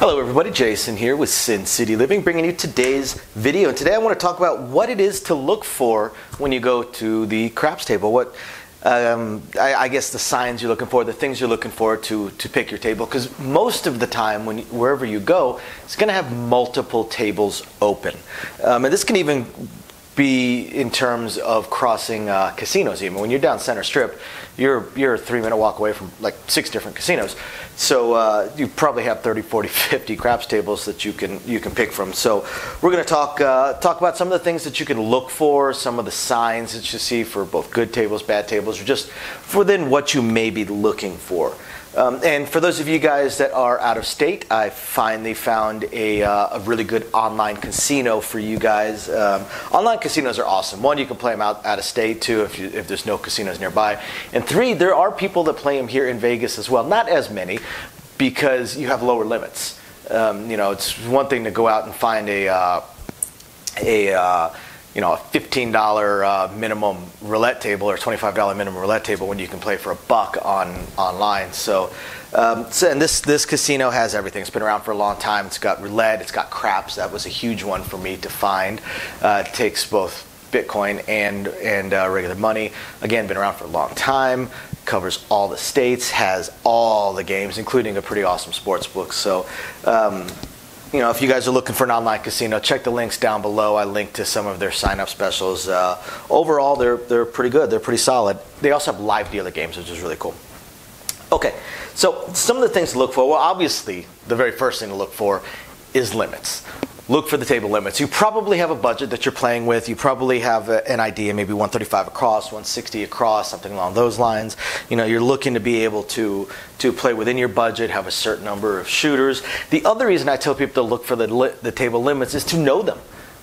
Hello everybody, Jason here with Sin City Living, bringing you today's video. And today I want to talk about what it is to look for when you go to the craps table. What I guess the signs you're looking for, the things you're looking for to pick your table. Because most of the time, wherever you go, it's going to have multiple tables open. And this can even be in terms of crossing casinos. Even when you're down Center Strip, you're a 3-minute walk away from like 6 different casinos. So you probably have 30, 40, 50 craps tables that you can pick from. So we're going to talk about some of the things that you can look for, some of the signs that you see for both good tables, bad tables, or just for then what you may be looking for. And for those of you guys that are out of state, I finally found a really good online casino for you guys. Online casinos are awesome. 1, you can play them out of state. 2, if there's no casinos nearby. And 3, there are people that play them here in Vegas as well. Not as many, because you have lower limits. It's one thing to go out and find a $15 minimum roulette table or $25 minimum roulette table when you can play for $1 online. So and this casino has everything. It's been around for a long time. It's got roulette. It's got craps. That was a huge one for me to find. It takes both Bitcoin and regular money. Again, been around for a long time. Covers all the states. Has all the games, including a pretty awesome sports book. So. If you guys are looking for an online casino, check the links down below. I linked to some of their sign-up specials. Overall, they're pretty good. They're pretty solid. They also have live dealer games, which is really cool. Okay, so some of the things to look for. Well, obviously, the very first thing to look for is limits. Look for the table limits. You probably have a budget that you're playing with. You probably have an idea, maybe 135 across, 160 across, something along those lines. You're looking to be able to play within your budget, have a certain number of shooters. The other reason I tell people to look for the table limits is to know them.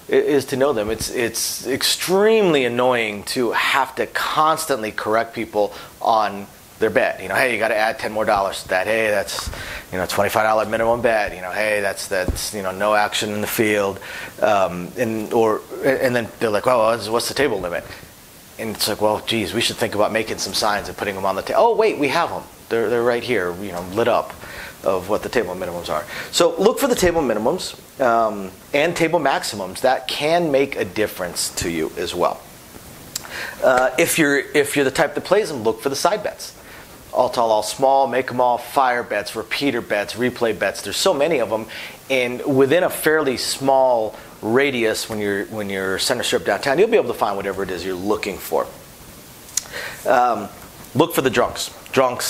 It's extremely annoying to have to constantly correct people on their bet. Hey, you got to add $10 more to that. Hey, that's $25 minimum bet. Hey, that's no action in the field. And then they're like, oh, what's the table limit? And it's like, well, geez, we should think about making some signs and putting them on the table. Oh, wait, we have them. They're right here, lit up, of what the table minimums are. So look for the table minimums and table maximums. That can make a difference to you as well. If you're the type that plays them, look for the side bets. All tall, all small, make them all, fire bets, repeater bets, replay bets. There's so many of them, and within a fairly small radius, when you're Center Strip downtown, you'll be able to find whatever it is you're looking for. Look for the drunks,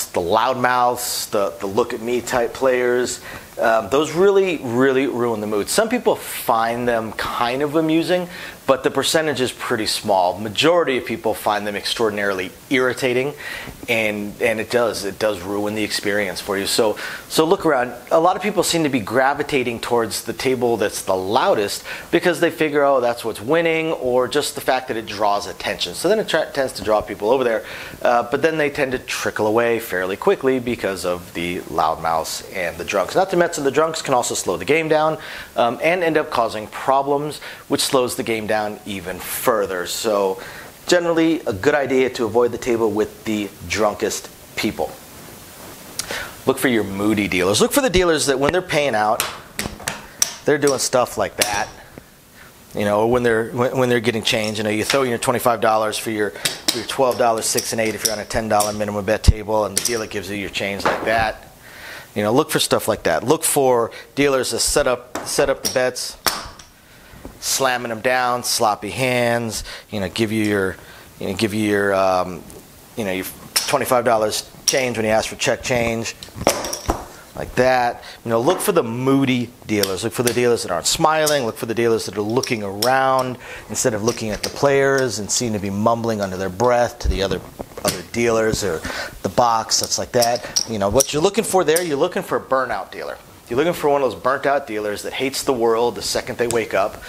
the loudmouths, the look at me type players. Those really, really ruin the mood. Some people find them kind of amusing, but the percentage is pretty small. Majority of people find them extraordinarily irritating, and it does ruin the experience for you. So look around. A lot of people seem to be gravitating towards the table that's the loudest because they figure, oh, that's what's winning, or just the fact that it draws attention. So then it tends to draw people over there, but then they tend to trickle away fairly quickly because of the loudmouths and the drunks. Not to mention the drunks can also slow the game down and end up causing problems, which slows the game down even further. So generally a good idea to avoid the table with the drunkest people. Look for your moody dealers. Look for the dealers that when they're paying out, they're doing stuff like that. Or when they're getting change. You throw in your $25 for your $12, 6 and 8 if you're on a $10 minimum bet table, and the dealer gives you your change like that. Look for stuff like that. Look for dealers that set up the bets, slamming them down, sloppy hands. Give you your $25 change when you ask for check change, like that. Look for the moody dealers. Look for the dealers that aren't smiling. Look for the dealers that are looking around instead of looking at the players and seem to be mumbling under their breath to the other dealers or the box. That's like that. What you're looking for there, you're looking for a burnout dealer. You're looking for one of those burnt out dealers that hates the world the second they wake up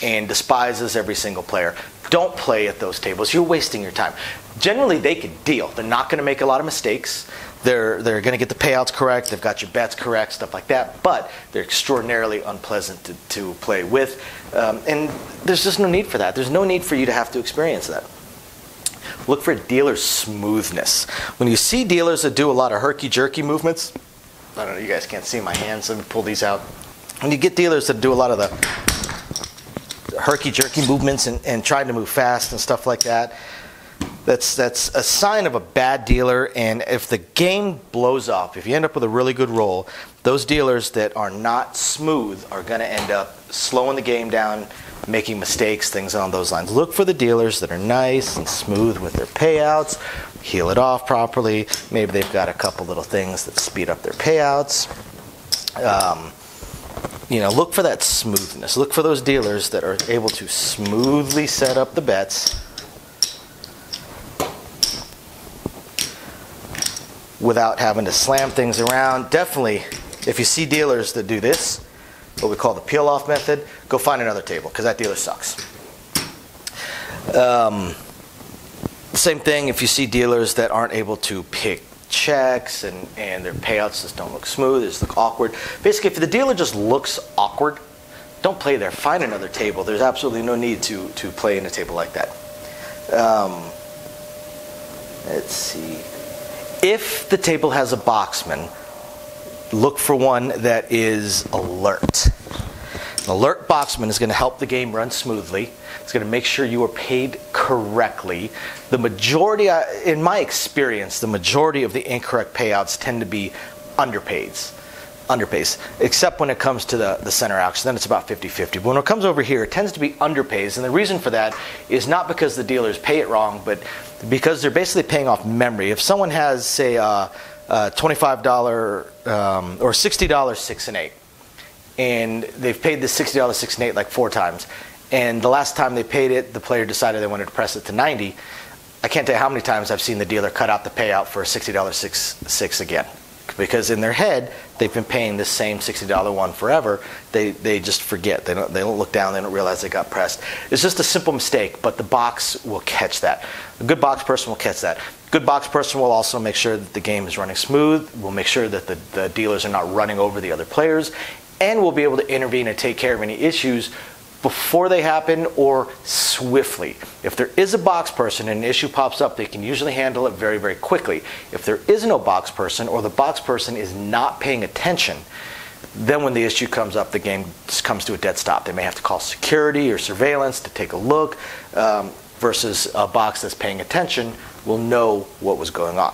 and despises every single player. Don't play at those tables. You're wasting your time. Generally, they can deal. They're not going to make a lot of mistakes. They're going to get the payouts correct. They've got your bets correct, stuff like that. But they're extraordinarily unpleasant to play with. And there's just no need for that. There's no need for you to have to experience that. Look for dealer smoothness. When you see dealers that do a lot of herky-jerky movements, I don't know, you guys can't see my hands. Let me pull these out. And you get dealers that do a lot of the herky-jerky movements and trying to move fast and stuff like that. That's a sign of a bad dealer, and if the game blows up, if you end up with a really good roll, those dealers that are not smooth are going to end up slowing the game down, making mistakes, things on those lines. Look for the dealers that are nice and smooth with their payouts, heel it off properly. Maybe they've got a couple little things that speed up their payouts. Look for that smoothness. Look for those dealers that are able to smoothly set up the bets without having to slam things around. Definitely, if you see dealers that do this, what we call the peel-off method, go find another table, because that dealer sucks. Same thing if you see dealers that aren't able to pick checks and their payouts just don't look smooth, they just look awkward. Basically, if the dealer just looks awkward, don't play there. Find another table. There's absolutely no need to play in a table like that. Let's see. If the table has a boxman, look for one that is alert. An alert boxman is going to help the game run smoothly. It's going to make sure you are paid correctly. The majority, in my experience, the majority of the incorrect payouts tend to be underpays, except when it comes to the center action. Then it's about 50-50. But when it comes over here, it tends to be underpays. And the reason for that is not because the dealers pay it wrong, but because they're basically paying off memory. If someone has, say, $25 or $60 6 and 8, and they've paid the $60 6 and 8 like 4 times, and the last time they paid it, the player decided they wanted to press it to 90, I can't tell you how many times I've seen the dealer cut out the payout for a $60 6 again. Because in their head, they've been paying the same $60 one forever. They just forget. They don't look down. They don't realize they got pressed. It's just a simple mistake, but the box will catch that. A good box person will catch that. A good box person will also make sure that the game is running smooth. Will make sure that the dealers are not running over the other players, and will be able to intervene and take care of any issues before they happen or swiftly. If there is a box person and an issue pops up, they can usually handle it very, very quickly. If there is no box person, or the box person is not paying attention, then when the issue comes up, the game just comes to a dead stop. They may have to call security or surveillance to take a look, versus a box that's paying attention will know what was going on.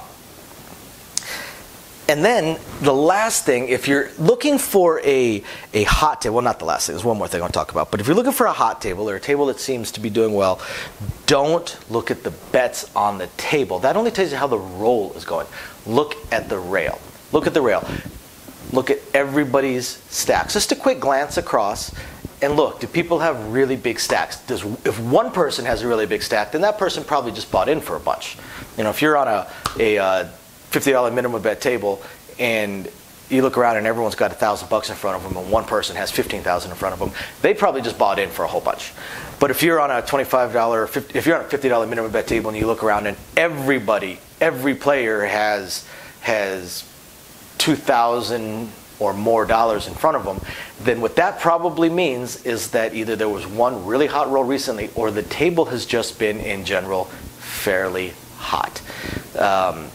And then the last thing, if you're looking for a hot table, well, not the last thing, there's one more thing I want to talk about, but if you're looking for a hot table or a table that seems to be doing well, don't look at the bets on the table. That only tells you how the roll is going. Look at the rail. Look at the rail. Look at everybody's stacks. Just a quick glance across and look, do people have really big stacks? If one person has a really big stack, then that person probably just bought in for a bunch. If you're on a $50 minimum bet table, and you look around and everyone's got $1,000 in front of them, and one person has $15,000 in front of them, they probably just bought in for a whole bunch. But if you're on a $25, if you're on a $50 minimum bet table, and you look around and every player has $2,000 or more dollars in front of them, then what that probably means is that either there was one really hot roll recently, or the table has just been in general fairly hot.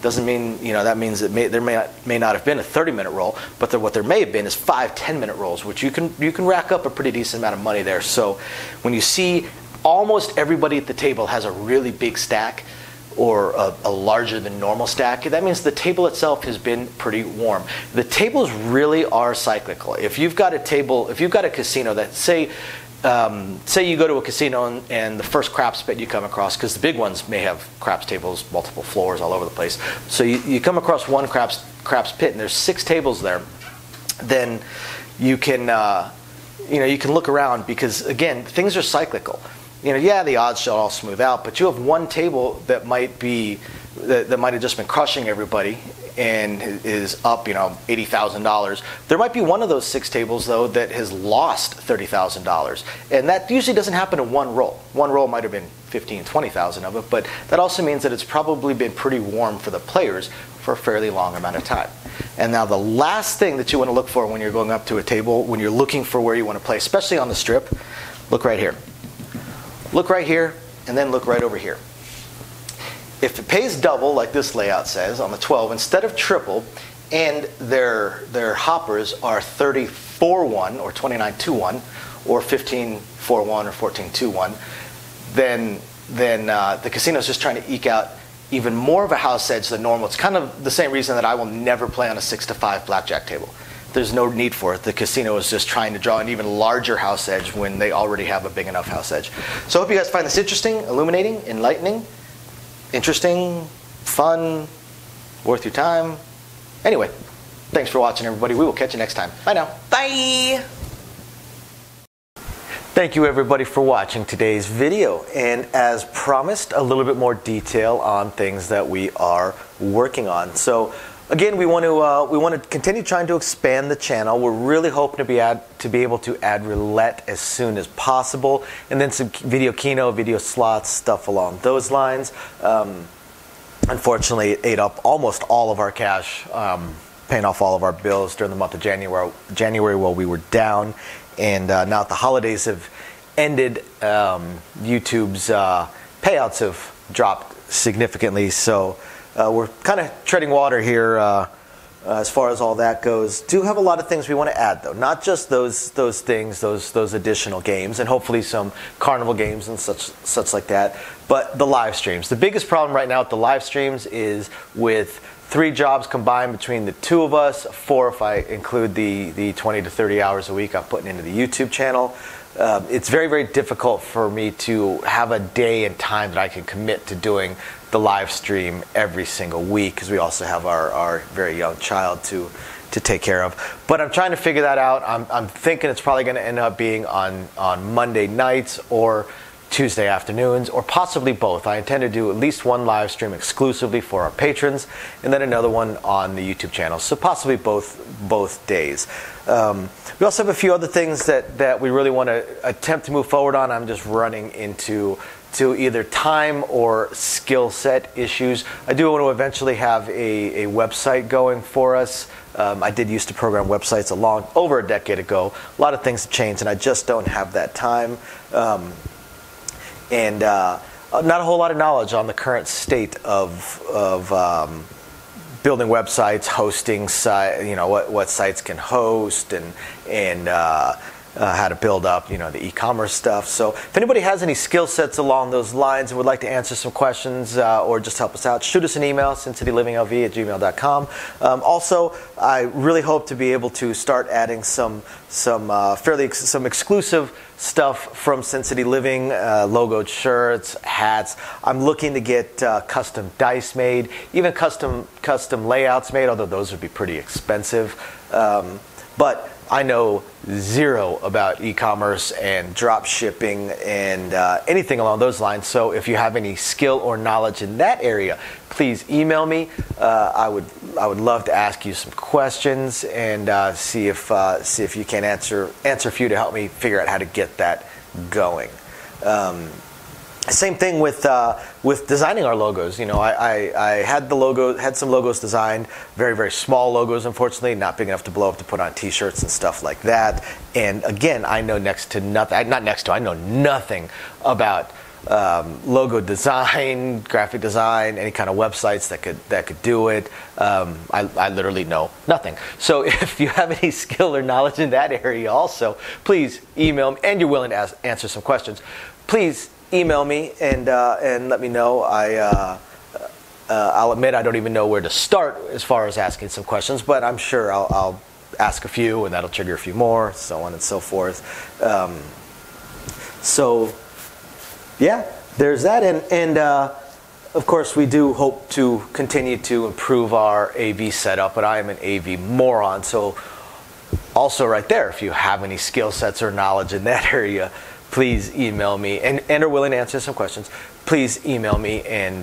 Doesn't mean, that means that there may not have been a 30-minute roll, but what there may have been is 5 10-minute rolls, which you can rack up a pretty decent amount of money there. So when you see almost everybody at the table has a really big stack, or a larger than normal stack, that means the table itself has been pretty warm. The tables really are cyclical. If you've got a casino that, say you go to a casino and the first craps bet you come across, because the big ones may have craps tables, multiple floors all over the place. So you come across one craps pit and there's 6 tables there, then you can look around, because again, things are cyclical. The odds shall all smooth out, but you have one table that might have just been crushing everybody and is up, $80,000. There might be one of those 6 tables, though, that has lost $30,000. And that usually doesn't happen in one roll. One roll might have been 15, 20,000 of it, but that also means that it's probably been pretty warm for the players for a fairly long amount of time. And now the last thing that you want to look for when you're going up to a table, when you're looking for where you want to play, especially on the strip, look right here. Look right here, and then look right over here. If it pays double, like this layout says, on the 12, instead of triple, and their hoppers are 30-4-1 or 29-2-1 or 15-4-1 or 14-2-1, then the casino is just trying to eke out even more of a house edge than normal. It's kind of the same reason that I will never play on a 6-5 blackjack table. There's no need for it. The casino is just trying to draw an even larger house edge when they already have a big enough house edge. So I hope you guys find this interesting, illuminating, enlightening, interesting, fun, worth your time. Anyway, thanks for watching, everybody. We will catch you next time. Bye now. Bye. Thank you, everybody, for watching today's video. And as promised, a little bit more detail on things that we are working on. So again, we want to continue trying to expand the channel. We're really hoping to be able to add roulette as soon as possible, and then some video keno, video slots, stuff along those lines. Unfortunately, it ate up almost all of our cash, paying off all of our bills during the month of January while we were down. And now that the holidays have ended, YouTube's payouts have dropped significantly. So we're kind of treading water here as far as all that goes. Do have a lot of things we want to add, though. Not just those things, those additional games, and hopefully some carnival games and such like that. But the live streams. The biggest problem right now with the live streams is with 3 jobs combined between the 2 of us, 4 if I include the 20 to 30 hours a week I'm putting into the YouTube channel. It's very, very difficult for me to have a day and time that I can commit to doing the live stream every single week, because we also have our very young child to take care of. But I'm trying to figure that out. I'm thinking it's probably going to end up being on Monday nights or Tuesday afternoons, or possibly both. I intend to do at least one live stream exclusively for our patrons, and then another one on the YouTube channel. So possibly both days. We also have a few other things that we really want to attempt to move forward on. I'm just running into either time or skill set issues. I do want to eventually have a website going for us. I did used to program websites over a decade ago. A lot of things have changed, and I just don't have that time. And not a whole lot of knowledge on the current state of building websites, hosting what sites can host, and how to build up the e-commerce stuff. So if anybody has any skill sets along those lines and would like to answer some questions or just help us out, shoot us an email, sincitylivingLV@gmail.com. Also, I really hope to be able to start adding some exclusive stuff from Sin City Living, logoed shirts, hats. I'm looking to get custom dice made, even custom layouts made, although those would be pretty expensive. But I know zero about e-commerce and drop shipping and anything along those lines. So if you have any skill or knowledge in that area, please email me. I would love to ask you some questions and see if you can answer a few to help me figure out how to get that going. Same thing with designing our logos. I had some logos designed, very, very small logos, unfortunately, not big enough to blow up to put on T-shirts and stuff like that. And again, I know next to nothing. I know nothing about logo design, graphic design, any kind of websites that could do it. I literally know nothing. So if you have any skill or knowledge in that area, also please email me, and you're willing to answer some questions. Please email me and let me know. I'll admit I don't even know where to start as far as asking some questions, but I'm sure I'll ask a few, and that'll trigger a few more, so on and so forth. So yeah, there's that, and of course we do hope to continue to improve our AV setup, but I am an AV moron, so also right there, if you have any skill sets or knowledge in that area, please email me, and are willing to answer some questions. Please email me and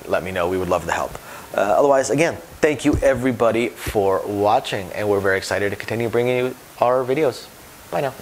let me know. We would love the help. Otherwise, again, thank you everybody for watching, and we're very excited to continue bringing you our videos. Bye now.